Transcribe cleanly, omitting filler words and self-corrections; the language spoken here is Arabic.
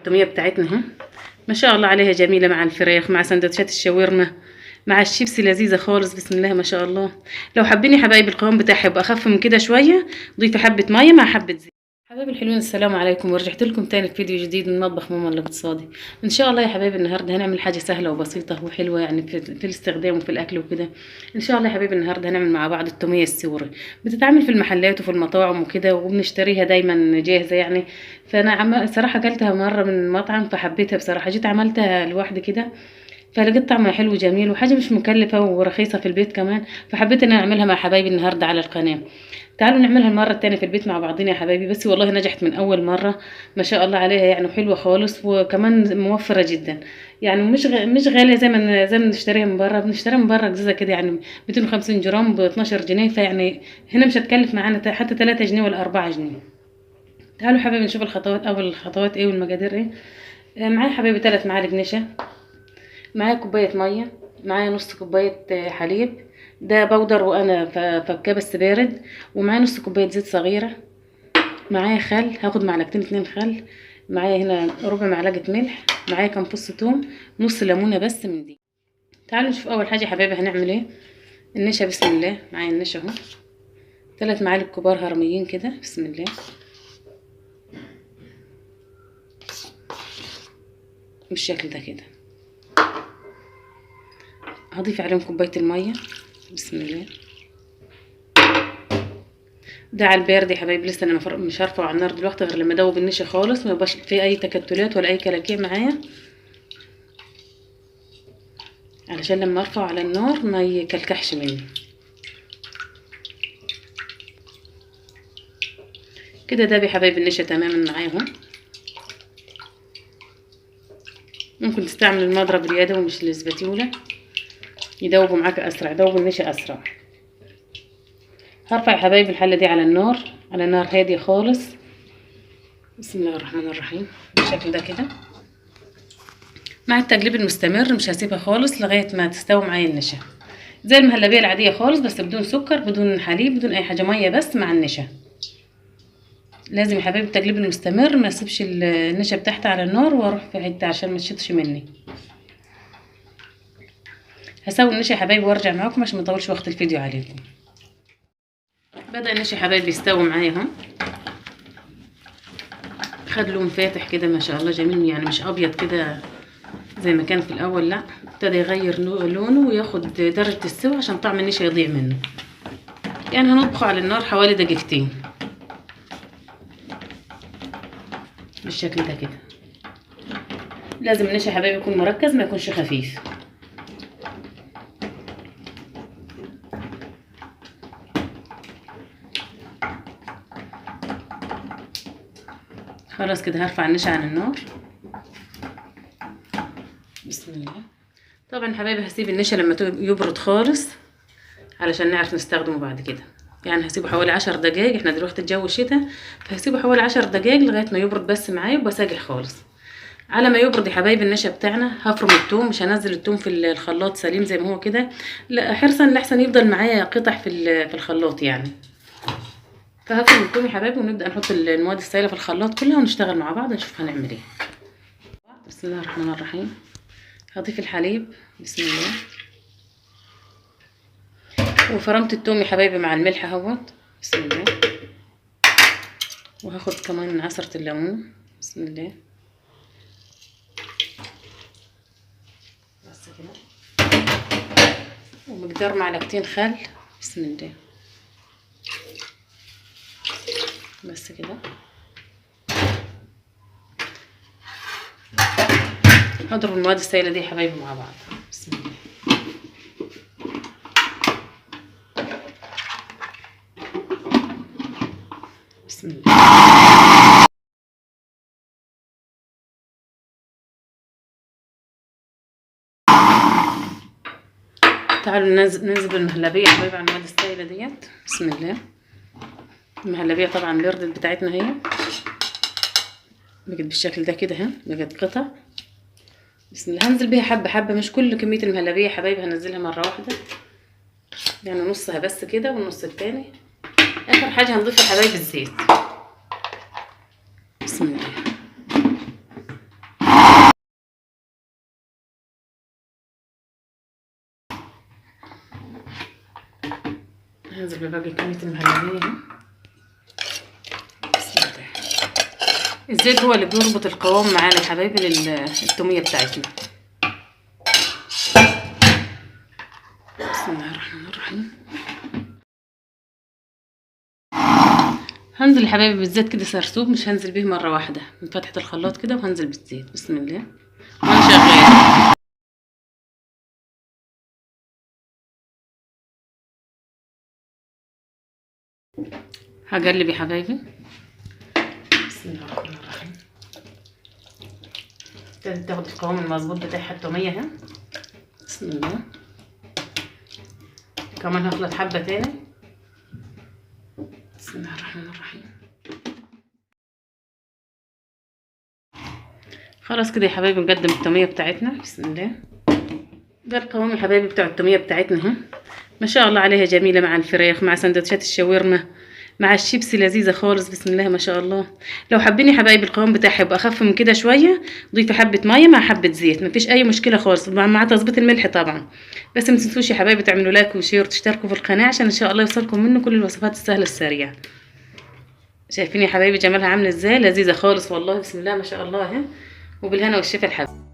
التوميه بتاعتنا اهي، ما شاء الله عليها جميله، مع الفراخ، مع سندوتشات الشاورما، مع الشيبسي، لذيذه خالص بسم الله ما شاء الله. لو حابين يا حبايبي القوام بتاعها يبقى اخف من كده شويه، ضيفي حبه ميه مع حبه زيت. حبايبي الحلوين السلام عليكم، ورجعت لكم تاني في فيديو جديد من مطبخ ماما الاقتصادي. ان شاء الله يا حبايبي النهارده هنعمل حاجه سهله وبسيطه وحلوه، يعني في الاستخدام وفي الاكل وكده. ان شاء الله يا حبايبي النهارده هنعمل مع بعض التوميه السوري، بتتعمل في المحلات وفي المطاعم وكده، وبنشتريها دايما جاهزه يعني. فانا صراحه اكلتها مره من مطعم فحبيتها بصراحه، جيت عملتها لوحدي كده فلقيت طعمها حلو جميل، وحاجه مش مكلفه ورخيصه في البيت كمان، فحبيت ان انا اعملها مع حبايبي النهارده على القناه. تعالوا نعملها المره التانية في البيت مع بعضنا يا حبايبي، بس والله نجحت من اول مره ما شاء الله عليها يعني، حلوه خالص وكمان موفره جدا. يعني مش غاليه زي ما بنشتريها من بره، بنشتريها من بره جزازه كده يعني 250 جرام ب 12 جنيه، فيعني هنا مش هتكلف معانا حتى 3 جنيه ولا 4 جنيه. تعالوا حبايبي نشوف الخطوات، اول الخطوات ايه والمقادير ايه. معايا حبايبي 3 معالق نشا، معايا كوبايه ميه، معايا نص كوبايه حليب، ده بودر وانا فكاه بس بارد، ومعايا نص كوبايه زيت صغيره، معايا خل، هاخد معلقتين 2 خل، معايا هنا ربع معلقه ملح، معايا كام فص ثوم، نص ليمونه بس من دي. تعالوا نشوف اول حاجه يا حبايبي هنعمل ايه. النشا بسم الله، معايا النشا اهو 3 معالق كبار هرميين كده بسم الله، بالشكل ده كده. هضيف عليهم كوبايه الميه بسم الله، ده على البارد يا حبايبي، لسه انا مش هرفعه على النار دلوقتي غير لما ادوب النشا خالص، ما يبقاش فيه اي تكتلات ولا اي كلاكيع معايا، علشان لما ارفعه على النار ما يكلكحش مني كده. ده يا حبايبي النشا تماما معاهم. ممكن تستعمل المضرب اليدوي مش الاسباتيولا، يدوبوا معاك اسرع، يدوبوا النشا اسرع. هرفع يا حبايبي الحله دي على النار، على نار هاديه خالص بسم الله الرحمن الرحيم، بالشكل ده كده. مع التقليب المستمر مش هسيبها خالص لغايه ما تستوي معايا النشا، زي المهلبيه العاديه خالص بس بدون سكر بدون حليب بدون اي حاجه، ميه بس مع النشا. لازم يا حبايبي التقليب المستمر، ما اسيبش النشا بتاعتي على النار واروح في حته عشان ما تشطش مني. هسوي النشا يا حبايبي وارجع معاكم عشان ما اطولش وقت الفيديو عليكم. بدا النشا يا حبايبي يستوي معايا اهو، خد لون فاتح كده ما شاء الله جميل، يعني مش ابيض كده زي ما كان في الاول، لا ابتدى يغير لونه وياخد درجه السوا عشان طعم النشا يضيع منه. يعني هنطبخه على النار حوالي دقيقتين بالشكل ده كده. لازم النشا يا حبايبي يكون مركز ما يكونش خفيف. خلاص كده هرفع النشا عن النار بسم الله. طبعا حبايبي هسيب النشا لما يبرد خالص علشان نعرف نستخدمه بعد كده، يعني هسيبه حوالي 10 دقايق، احنا دلوقتي الجو شتاء فهسيبه حوالي 10 دقايق لغايه ما يبرد بس معايا ويبقى ساقع خالص. على ما يبرد يا حبايبي النشا بتاعنا هفرم الثوم، مش هنزل الثوم في الخلاط سليم زي ما هو كده، لا حرصا لاحسن يفضل معايا قطع في الخلاط يعني. فهفرم الثوم يا حبايبي ونبدا نحط المواد السائله في الخلاط كلها ونشتغل مع بعض نشوف هنعمل ايه. بسم الله الرحمن الرحيم. هضيف الحليب بسم الله، وفرمت الثوم يا حبايبي مع الملح اهوت بسم الله، وهاخد كمان عصرة الليمون بسم الله بس كده، ومقدار معلقتين خل بسم الله بس كده. هضرب المواد السائلة دي يا حبايبي مع بعض بسم الله بسم الله. تعالوا ننزل المهلبية يا حبايبي على المواد السائلة ديت بسم الله. المهلبية طبعا بردت بتاعتنا هي، بقت بالشكل ده كده اهي، بقت قطع بسم الله. هنزل بيها حبة حبة، مش كل كمية المهلبية يا حبايبي هنزلها مرة واحدة، يعني نصها بس كده والنص التاني. اخر حاجة هنضيف يا حبايبي الزيت بسم الله. هنزل بباقي كمية المهلبية اهي. بسم الله. الزيت هو اللي بيربط القوام معانا يا حبايبي للتومية بتاعتنا. بسم الله الرحمن الرحيم. هنزل يا حبايبي بالزيت كده سرسوب، مش هنزل بيه مرة واحدة من فتحة الخلاط كده، وهنزل بالزيت بسم الله وانا شغالة. هقلب يا حبايبي. بسم الله الرحمن الرحيم. ابتدت تاخد القوام المظبوط بتاعها التومية اهي. بسم الله. كمان هخلط حبة تاني. بسم الله الرحمن الرحيم. خلاص كده يا حبايبي نقدم التومية بتاعتنا. بسم الله. ده القوام يا حبايبي بتاع التومية بتاعتنا اهي، ما شاء الله عليها جميلة مع الفراخ، مع سندوتشات الشاورما، مع الشيبسي لذيذة خالص. بسم الله ما شاء الله. لو حابين يا حبايبي القوام بتاعها يبقى اخف من كده شوية، ضيفي حبة مية مع حبة زيت، مفيش اي مشكلة خالص، مع تظبيط الملح طبعا. بس ما تنسوش يا حبايبي تعملوا لايك وشير وتشتركوا في القناة عشان ان شاء الله يوصلكم منه كل الوصفات السهلة السريعة. شايفين يا حبايبي جمالها عامل ازاي؟ لذيذة خالص والله. بسم الله ما شاء الله اهي، وبالهنا والشفا الحبيب.